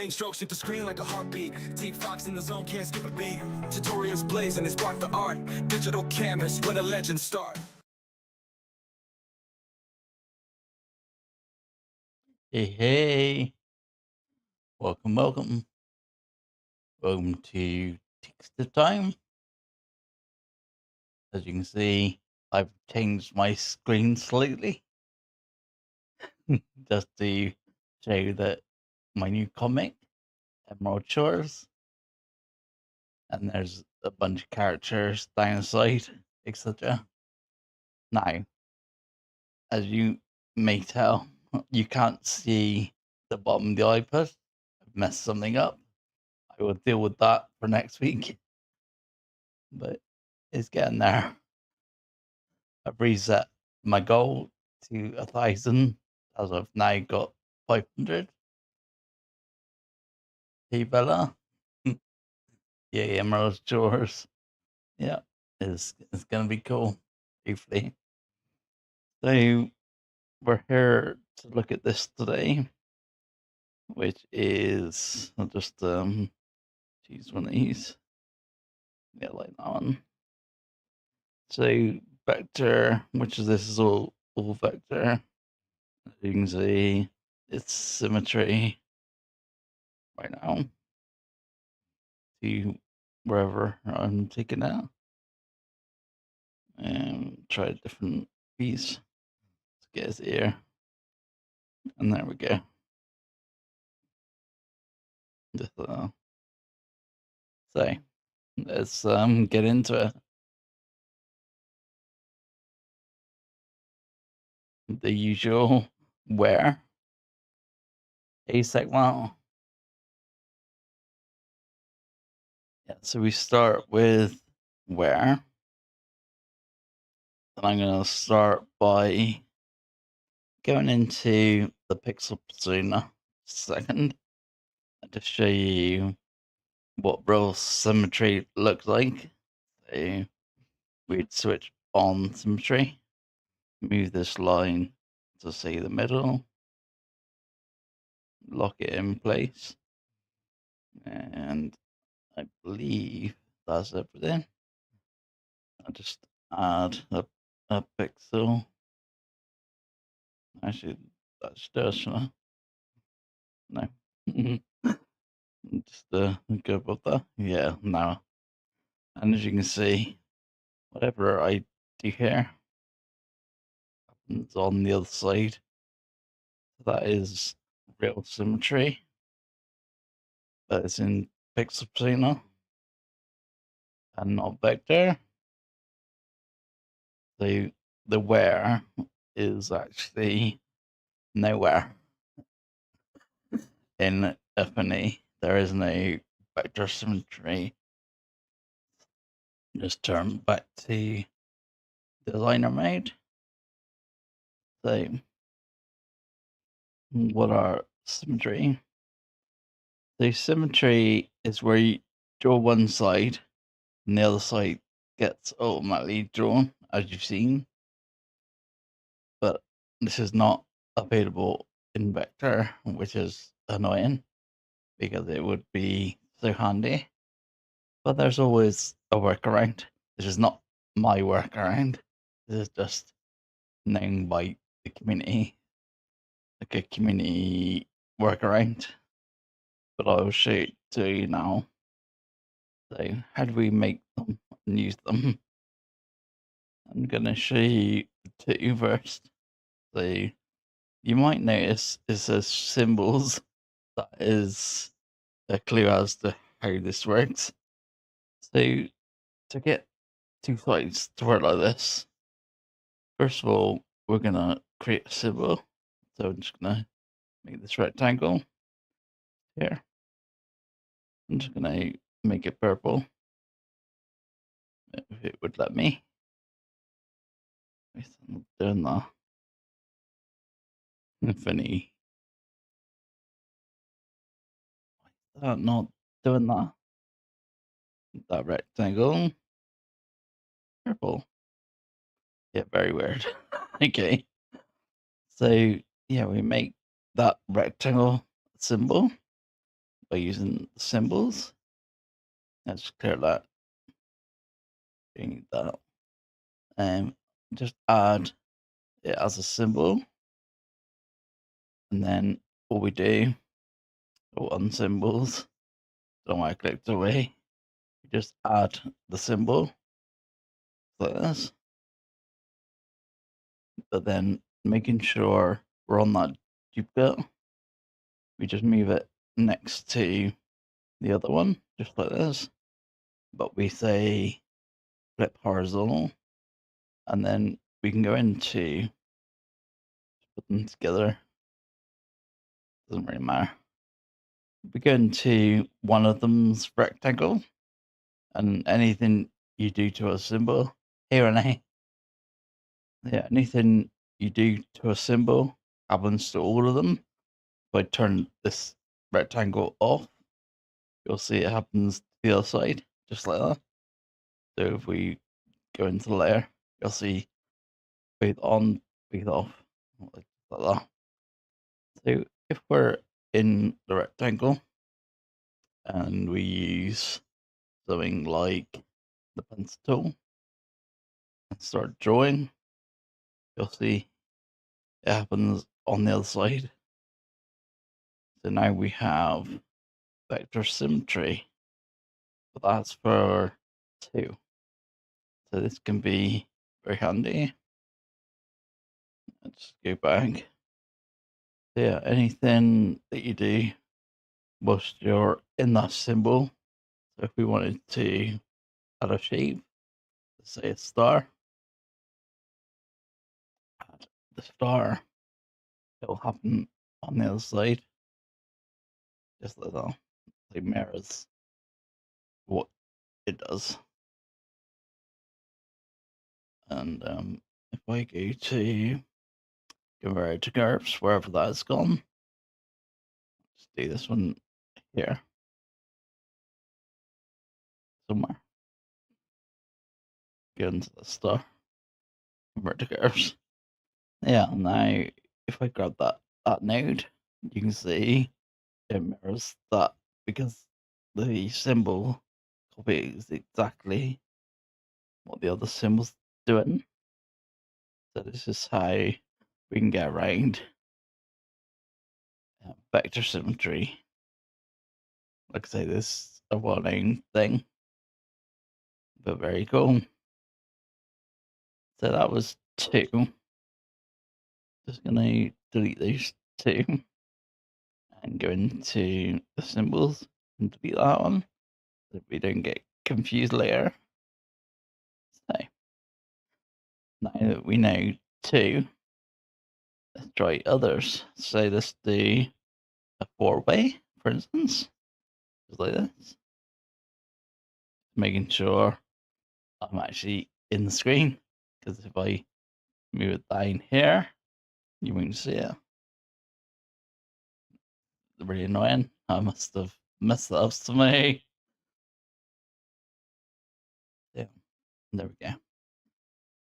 Paint strokes hit the screen like a heartbeat. Teek Fox in the zone, can't skip a beat. Tutorials blazing, they spark the art. Digital canvas, where the legends start. Hey, welcome to Teeks Time. As you can see, I've changed my screen slightly just to show that my new comic, Emerald Shores, and there's a bunch of characters down the side, etc. Now, as you may tell, you can't see the bottom of the iPad. I've messed something up. I will deal with that for next week, but it's getting there. I've reset my goal to 1,000 as I've now got 500. Hey Bella. Yeah, Emerald Shores. Yeah, it's gonna be cool, hopefully. So we're here to look at this today, which is I'll just choose one of these. Yeah, like that one. So vector, which is this is all vector. As you can see, it's symmetry right now to wherever I'm taking it and try a different piece to get his ear. And there we go. Just, so let's get into it. The usual where asegment. Yeah, so we start with where. And I'm gonna start by going into the pixel persona second and to show you what real symmetry looks like. So we'd switch on symmetry, move this line to say the middle, lock it in place, and I believe that's everything. I'll just add a pixel. Actually, that's just no. Just go above that. Yeah, now. And as you can see, whatever I do here happens on the other side. That is real symmetry. That is in pixel persona and not vector. So the where is actually nowhere in Affinity. There is no vector symmetry. Just turn back to designer mode. So what are symmetry? So symmetry is where you draw one side and the other side gets automatically drawn, as you've seen. But this is not available in vector, which is annoying because it would be so handy. But there's always a workaround. This is not my workaround. This is just known by the community, like a community workaround. But I will show it to you now. So how do we make them and use them? I'm gonna show you the two first. So you might notice it says symbols. That is a clue as to how this works. So to get two sides to work like this, first of all, we're gonna create a symbol. So I'm just gonna make this rectangle here. I'm just gonna make it purple. If it would let me. I'm doing that. Infinity. Not doing that. That rectangle. Purple. Yeah, very weird. Okay. So yeah, we make that rectangle symbol. by using symbols. Let's clear that. We need that. Just add it as a symbol. And then what we do, on symbols, don't want to click away. We just add the symbol like this. But then making sure we're on that duplicate, we just move it next to the other one, just like this. But we say flip horizontal, and then we can go into put them together. Doesn't really matter. We go into one of them's rectangle, and anything you do to a symbol here and there, yeah, anything you do to a symbol happens to all of them. If I turn this rectangle off, you'll see it happens to the other side, just like that. So if we go into the layer, you'll see breathe on, breathe off, like that. So if we're in the rectangle and we use something like the pencil tool and start drawing, you'll see it happens on the other side. So now we have Vector Symmetry, but that's for 2. So this can be very handy. Let's go back. So yeah, anything that you do whilst you're in that symbol. So if we wanted to add a shape, say a star, add the star, it'll happen on the other side, just like that. It mirrors what it does. And if I go to convert to curves, wherever that's gone, let's do this one here somewhere. Go into the star, convert to curves. Yeah, now if I grab that node, you can see it mirrors that because the symbol copies exactly what the other symbol's doing. So this is how we can get around vector symmetry. Like I say, this is a well-known thing, but very cool. So that was 2. Just gonna delete those 2 and go into the symbols and delete that one so we don't get confused later. So now that we know 2, let's try others. So let's do a 4-way, for instance, just like this. Making sure I'm actually in the screen, because if I move it down here, you won't see it. Really annoying. I must have messed that up to me. Yeah, there we go.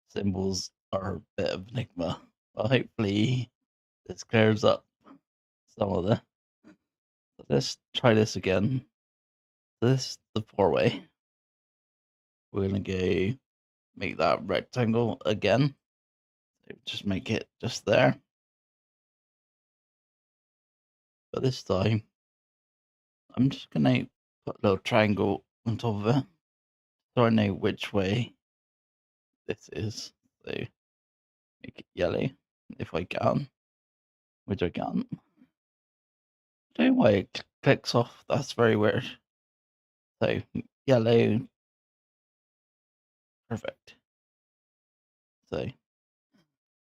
Symbols are a bit of an enigma, but hopefully this clears up some of the. Let's try this again. This is the 4-way. We're gonna go make that rectangle again. Just make it just there. But this time, I'm just gonna put a little triangle on top of it, so I know which way this is. So make it yellow if I can, which I can't. Don't know why it clicks off. That's very weird. So yellow, perfect. So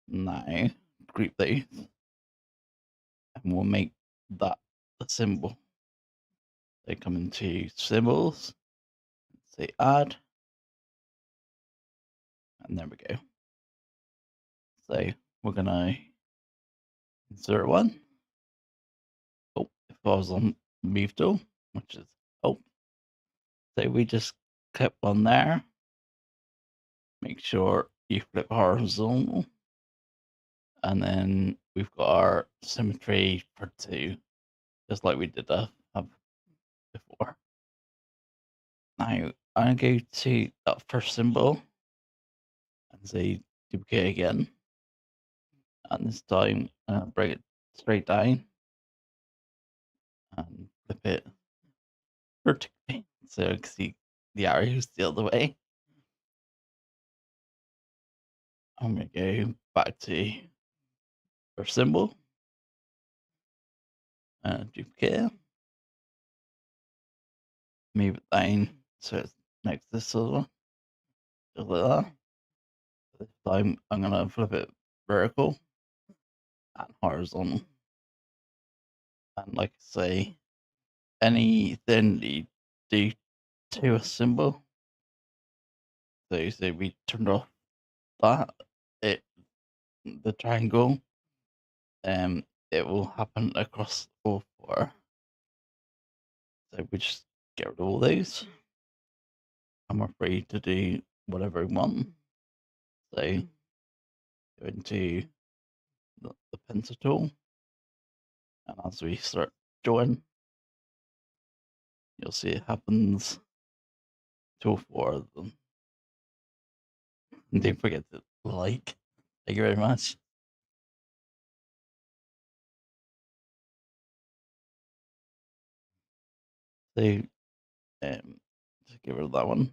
now group these, and we'll make that the symbol. So come into symbols, say add, and there we go. So we're gonna insert one. Oh, if I was on move tool, which is so we just clip on there. Make sure you flip horizontal, and then we've got our symmetry for 2, just like we did have Now I'm going to go to that first symbol and say duplicate again. And this time bring it straight down and flip it vertically so you can see the arrows the other way. I'm going to go back to first symbol and duplicate it. Move it down so it's next to this other one. Just like that. This time I'm going to flip it vertical and horizontal. And like I say, anything you do to a symbol, so say we turned off that, the triangle, it will happen across all four. So we just get rid of all those. And we're free to do whatever we want. So go into the pencil tool, and as we start drawing, you'll see it happens to all four of them. And don't forget to like. Thank you very much. So just get rid of that one.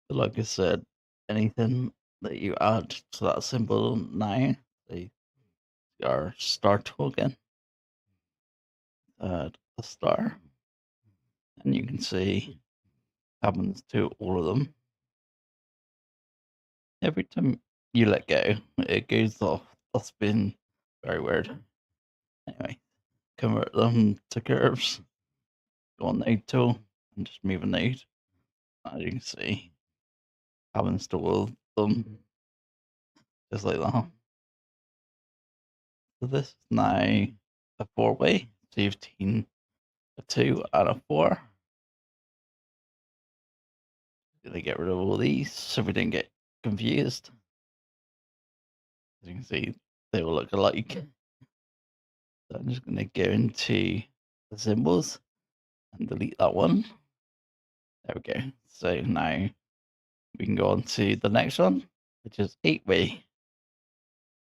But like I said, anything that you add to that symbol now, say our star tool again, add a star, and you can see happens to all of them. Every time you let go, it goes off. That's been very weird. Anyway, convert them to curves. Go on node tool and just move a node. As you can see, happens to all of them, just like that. So this is now a four-way. So you've seen a 2 and a 4. Gonna get rid of all these so we don't get confused. As you can see, they all look alike. So I'm just gonna go into the symbols and delete that one. There we go. So now we can go on to the next one, which is 8-way.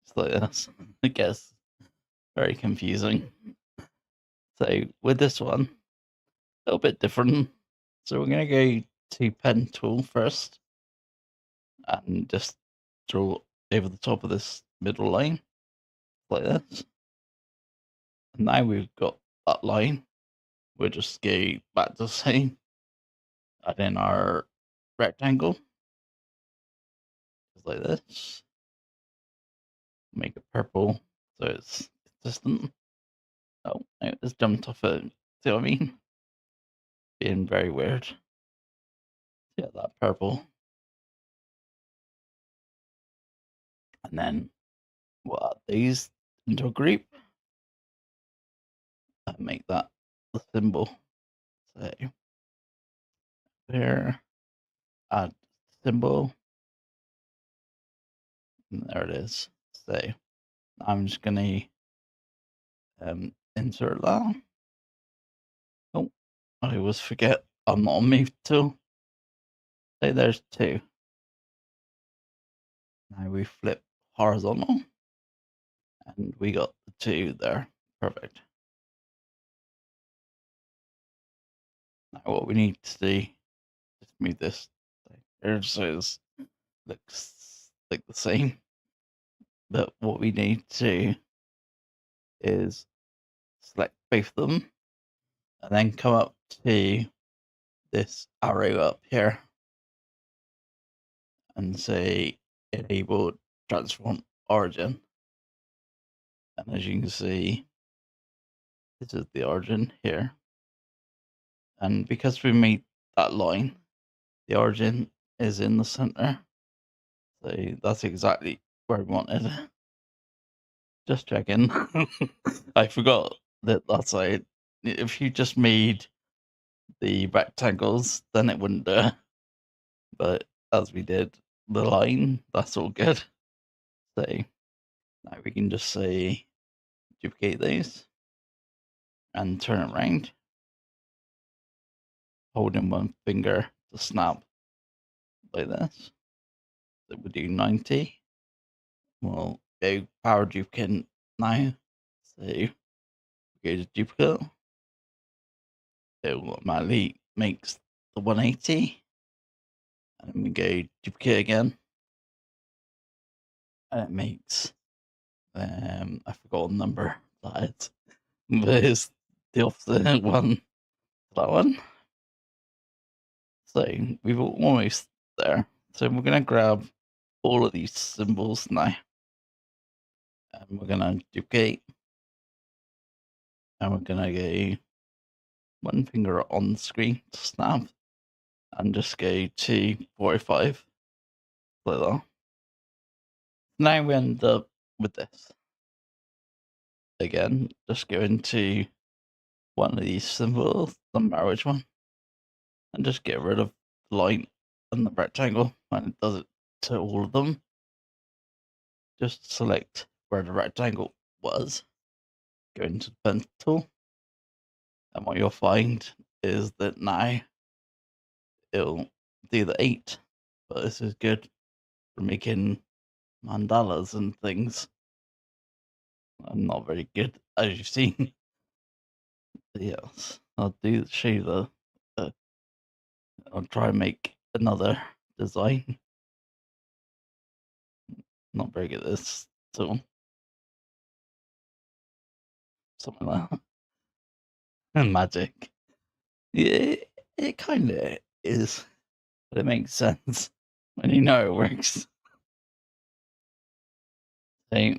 Just like this. It gets very confusing. So with this one, a little bit different. So we're going to go to pen tool first and just draw over the top of this middle line like this. And now we've got that line. We'll just go back to the same, add in our rectangle, just like this. Make it purple so it's consistent. Oh, it's jumped off it. See what I mean? Being very weird. Yeah, that purple. And then we'll add these into a group and make that the symbol. So there, add symbol. And there it is. So I'm just gonna insert that. Oh, I always forget I'm not on move tool. So there's 2. Now we flip horizontal and we got the 2 there. Perfect. Now what we need to do is move this here so it looks like the same. But what we need to do is select both of them and then come up to this arrow up here and say enable transform origin. And as you can see, this is the origin here. And because we made that line, the origin is in the center. So that's exactly where we wanted it. Just checking. I forgot that that's like, if you just made the rectangles, then it wouldn't do. But as we did the line, that's all good. So now we can just say duplicate these and turn it around holding one finger to snap like this. So we do 90. We'll go power duplicate now. So go to duplicate. It automatically makes the 180. And then we go duplicate again. And it makes I forgot the number that but it's the opposite one. That one. So we've almost there. So we're gonna grab all of these symbols now. And we're gonna duplicate. And we're gonna go one finger on the screen to snap. And just go to 45. Like that. Now we end up with this. Again, just go into one of these symbols, the marriage one, and just get rid of the line and the rectangle, and it does it to all of them. Just select where the rectangle was, go into the pencil tool, and what you'll find is that now it'll do the 8, but this is good for making mandalas and things. I'm not very good, as you've seen. Yes, I'll show you the I'll try and make another design. Not very good at this, so something like that. And magic. Yeah, it kind of is, but it makes sense when you know it works. So,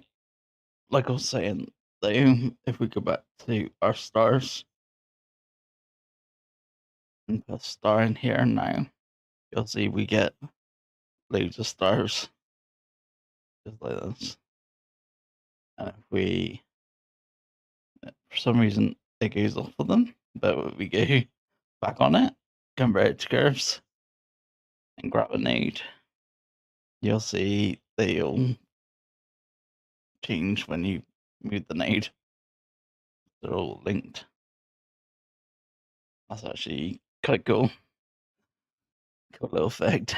like I was saying, though, if we go back to our stars and put a star in here now, you'll see we get loads of stars just like this. And if we, for some reason, it goes off of them, but if we go back on it, convert to curves, and grab a node, you'll see they'll change when you move the node. They're all linked. That's actually quite cool. Cool little effect.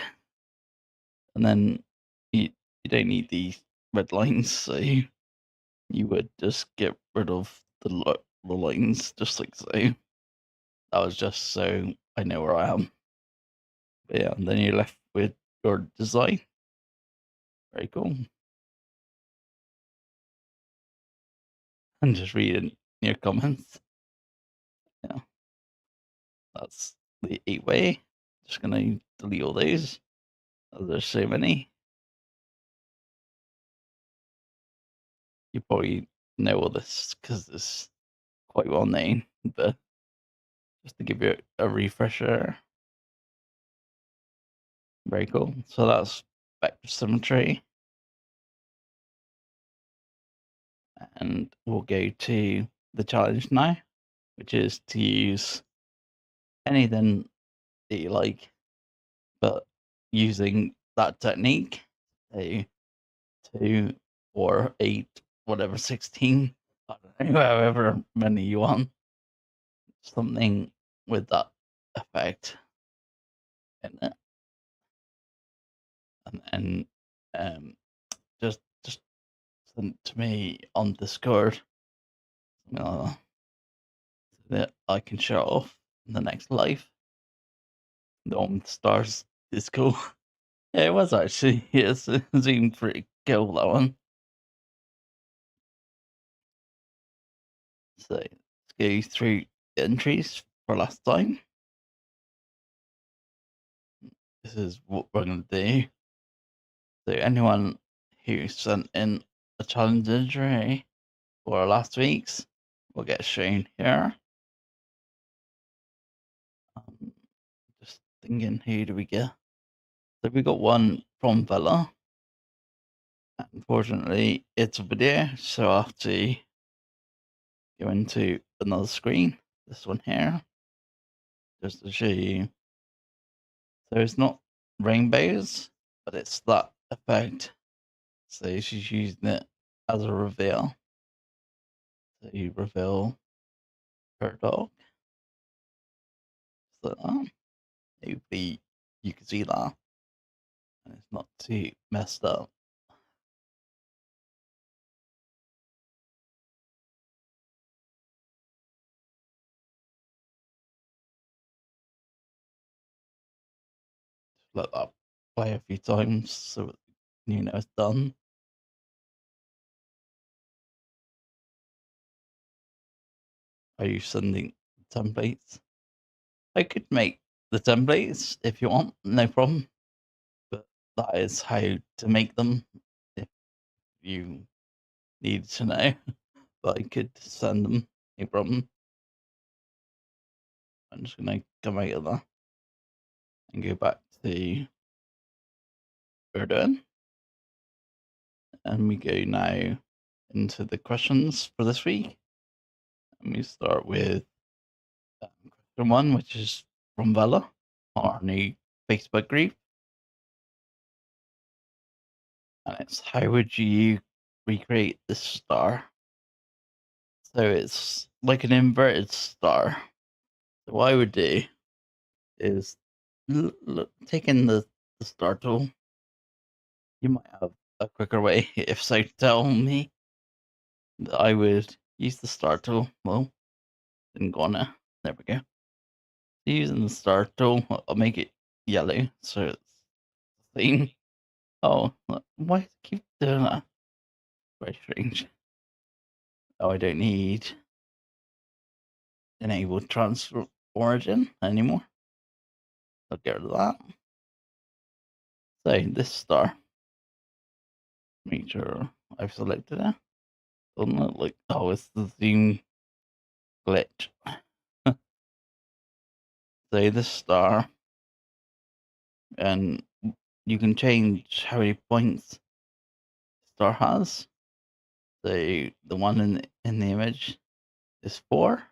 And then you don't need these red lines, so you would just get rid of the lines just like so. That was just so I know where I am. But yeah, and then you're left with your design. Very cool. And just reading your comments. Yeah. That's the 8-way. Just gonna delete all those. There's so many. You probably know all this because it's quite well known, but just to give you a refresher. Very cool. So that's Vector Symmetry. And we'll go to the challenge now, which is to use anything that you like, but using that technique, a 2 or 8, whatever, 16, I don't know, however many you want, something with that effect in it. And just send it to me on Discord, something like that I can show off in the next live. The one with the stars is cool. Yeah, it was actually. Yes, it seemed pretty cool, that one. So let's go through the entries for last time. This is what we're going to do. So anyone who sent in a challenge entry for last week's will get shown here. Just thinking, who do we get? So we got one from Villa. Unfortunately, it's a video, so I have to go into another screen. This one here, just to show you. So it's not rainbows, but it's that effect. So she's using it as a reveal. So you reveal her dog. So hopefully you can see that and it's not too messed up. Just let that play a few times so you know it's done. Are you sending templates? I could make the templates if you want, no problem. But that is how to make them if you need to know. But I could send them, no problem. I'm just gonna come out of that and go back to what we're doing. And we go now into the questions for this week. And we start with question one, which is from Vella on our new Facebook group. And it's how would you recreate this star? So it's like an inverted star. So what I would do is taking the star tool. You might have a quicker way. If so, tell me. I would use the star tool. Well, didn't go on it. There we go. Using the star tool, I'll make it yellow so it's clean. Oh, why does it keep doing that? Very strange. Oh, I don't need enable transfer origin anymore. I'll get rid of that. So this star, make sure I've selected it. Doesn't look like, oh, it's the zoom glitch. So this star, and you can change how many points the star has. So the one in the image is 4.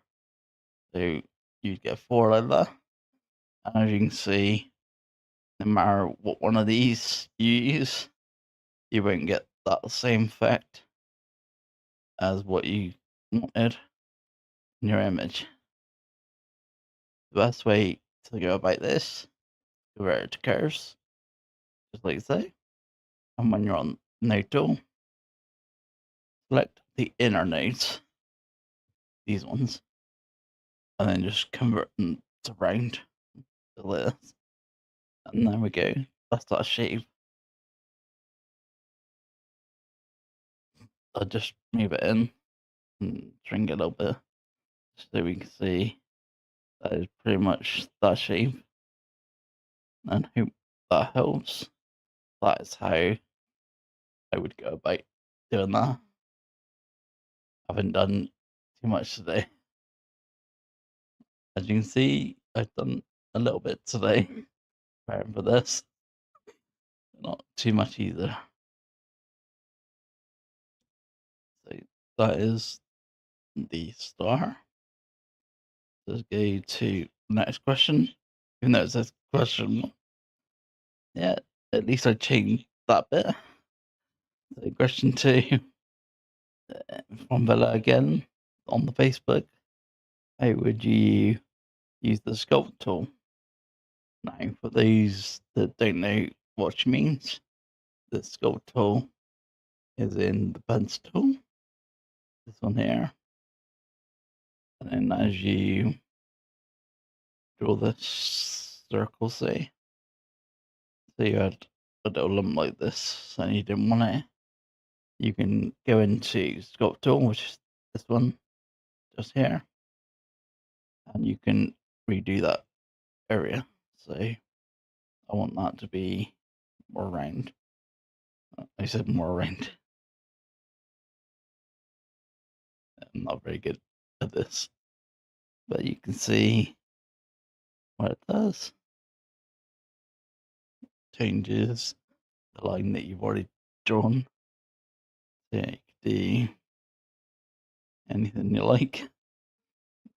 So you get 4 like that. And as you can see, no matter what one of these you use, you won't get that same effect as what you wanted in your image. The best way to go about this, convert it to curves, just like so. And when you're on node tool, select the inner nodes, these ones, and then just convert them to round, like this. And there we go. That's that shape. I'll just move it in and shrink it a little bit so we can see that is pretty much that shape. And hope that helps. That is how I would go about doing that. I haven't done too much today. As you can see, I've done a little bit today preparing for this. Not too much either. So that is the star. Let's go to the next question. Even though it says question, yeah, at least I changed that bit. So question 2 from Villa again on the Facebook. How would you use the sculpt tool? Now, for those that don't know what she means, the sculpt tool is in the pencil tool, this one here. And then as you draw this circle, say, so you had a little lump like this and you didn't want it, you can go into sculpt tool, which is this one just here, and you can redo that area. So I want that to be more round. I said more round. I'm not very good at this, but you can see what it does. Changes the line that you've already drawn. Take the anything you like.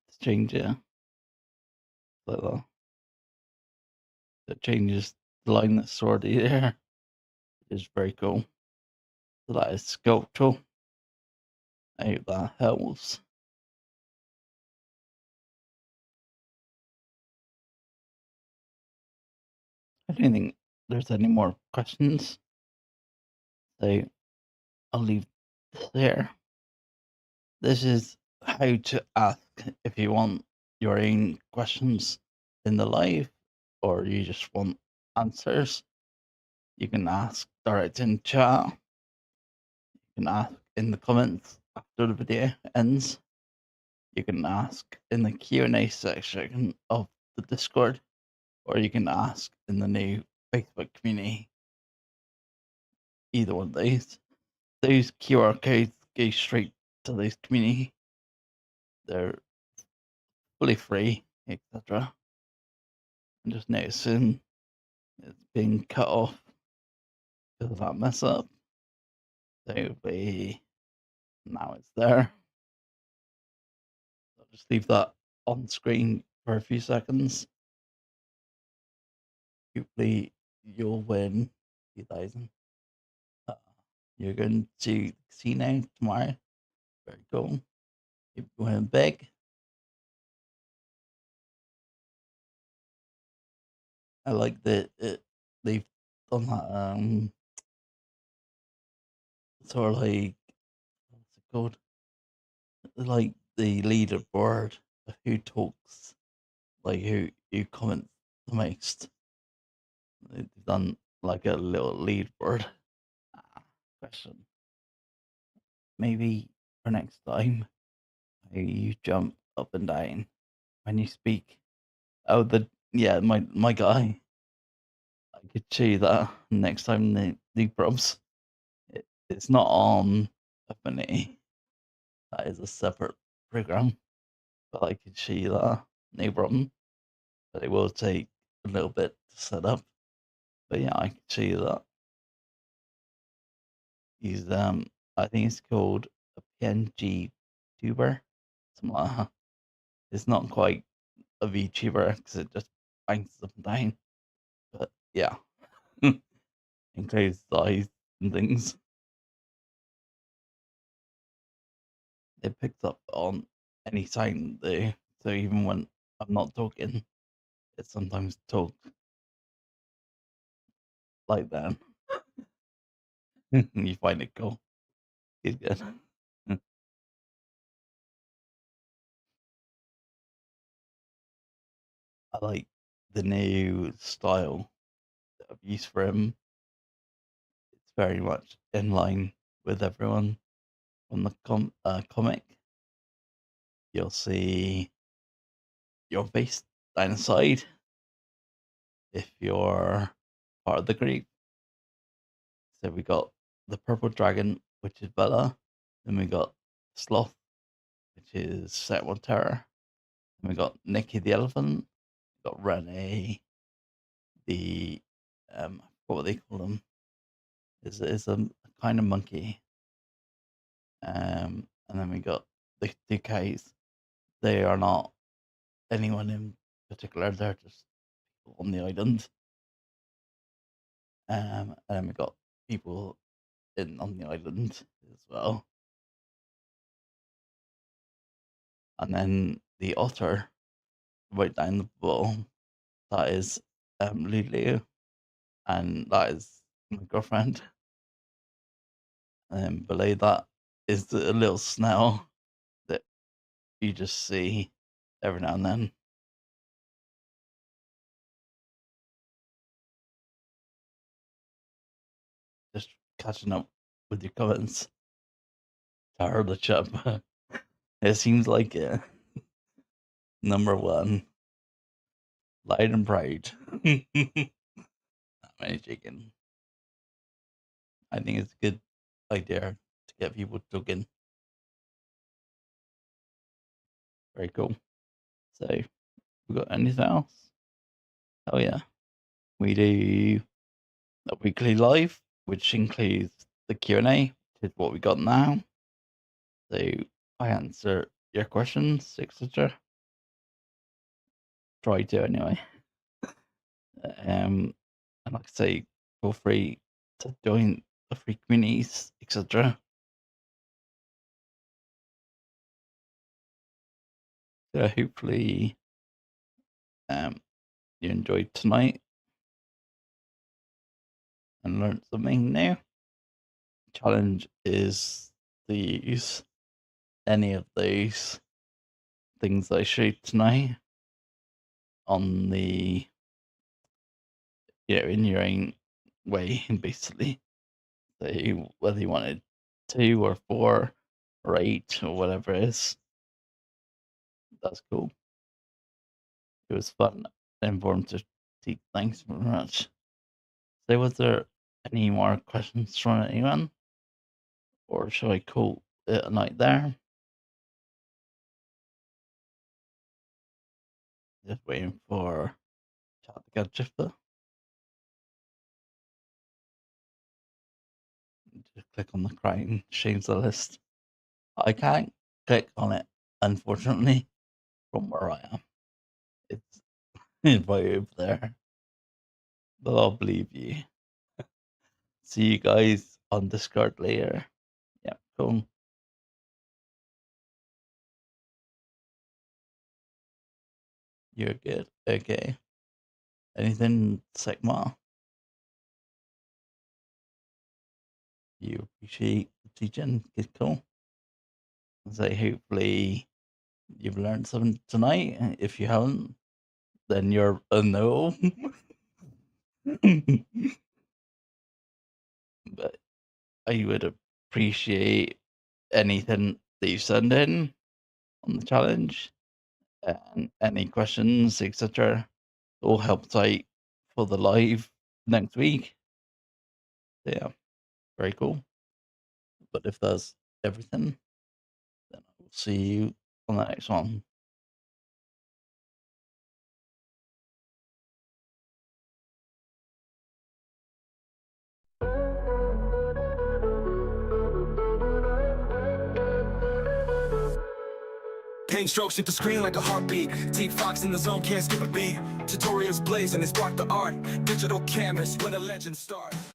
Let's change it like that. It changes the line that's already there. It's very cool. So that is sculptural. I hope that helps. I don't think there's any more questions, so I'll leave this there. This is how to ask if you want your own questions in the live or you just want answers. You can ask direct in chat. You can ask in the comments after the video ends. You can ask in the Q&A section of the Discord, or you can ask in the new Facebook community. Either one of these. Those QR codes go straight to this community. They're fully free, etc. I'm just noticing it's being cut off because of that mess up. So now it's there. I'll just leave that on screen for a few seconds. Hopefully you'll win 2,000. You're going to the casino tomorrow. Very cool. You're winning big. I like that they've done that sort of like, what's it called? Like the leaderboard of who talks, like who comments the most. They've done like a little leaderboard. Question. Maybe for next time, you jump up and down when you speak. Oh, my guy. I could show you that next time the prompts. It's not on Affinity. That is a separate program. But I could show you that, no problem. But it will take a little bit to set up. But yeah, I can show you that. He's I think it's called a PNG tuber, something like that. It's not quite a VTuber because it just bounces up and down. But yeah, includes size and things. It picks up on any sound though, so even when I'm not talking, it sometimes talks like that. You find it cool. It's good. I like the new style that I've used for him. It's very much in line with everyone on the comic. You'll see your face down the side if you're part of the group. So we got the purple dragon, which is Bella. Then we got Sloth, which is Set One Terror. Then we got Nicky the elephant. We got Renee, the what do they call them? Is a kind of monkey. And then we got the Teeks. They are not anyone in particular. They're just people on the island. And then we got people on the island as well. And then the otter, right down the bottom, that is Lulu, and that is my girlfriend. And below that is a little snail that you just see every now and then. Just catching up with your comments. Tired the chap. It seems like it. Number one, loud and proud. Not many chicken. I think it's a good idea to get people talking. Very cool. So, we got anything else? Oh yeah, we do a weekly live, which includes the Q&A, which is what we got now. So I answer your questions, etc. Try to anyway. And like I say, feel free to join the free communities, etc. So hopefully you enjoyed tonight. and learned something new. Challenge is to use any of those things I showed tonight on the, in your own way, basically. So whether you wanted 2 or 4 or 8 or whatever it is, that's cool. It was fun and informative. Thanks very much. So was there any more questions from anyone? Or shall I call it a night there? Just waiting for chat to get shifted. Just click on the crime, change the list. I can't click on it, unfortunately, from where I am. It's way over there. But I'll believe you. See you guys on Discord later. Yeah, cool. You're good. Okay. Anything, Sigma? You appreciate the teaching? It's cool. So hopefully you've learned something tonight. If you haven't, then you're a no. But I would appreciate anything that you send in on the challenge and any questions, etc. All helps out for the live next week. Yeah, very cool. But if that's everything, then I will see you on the next one. Paint strokes hit the screen like a heartbeat. Teek Fox in the zone, can't skip a beat. Tutorials blaze and they spark the art. Digital canvas, when a legend starts.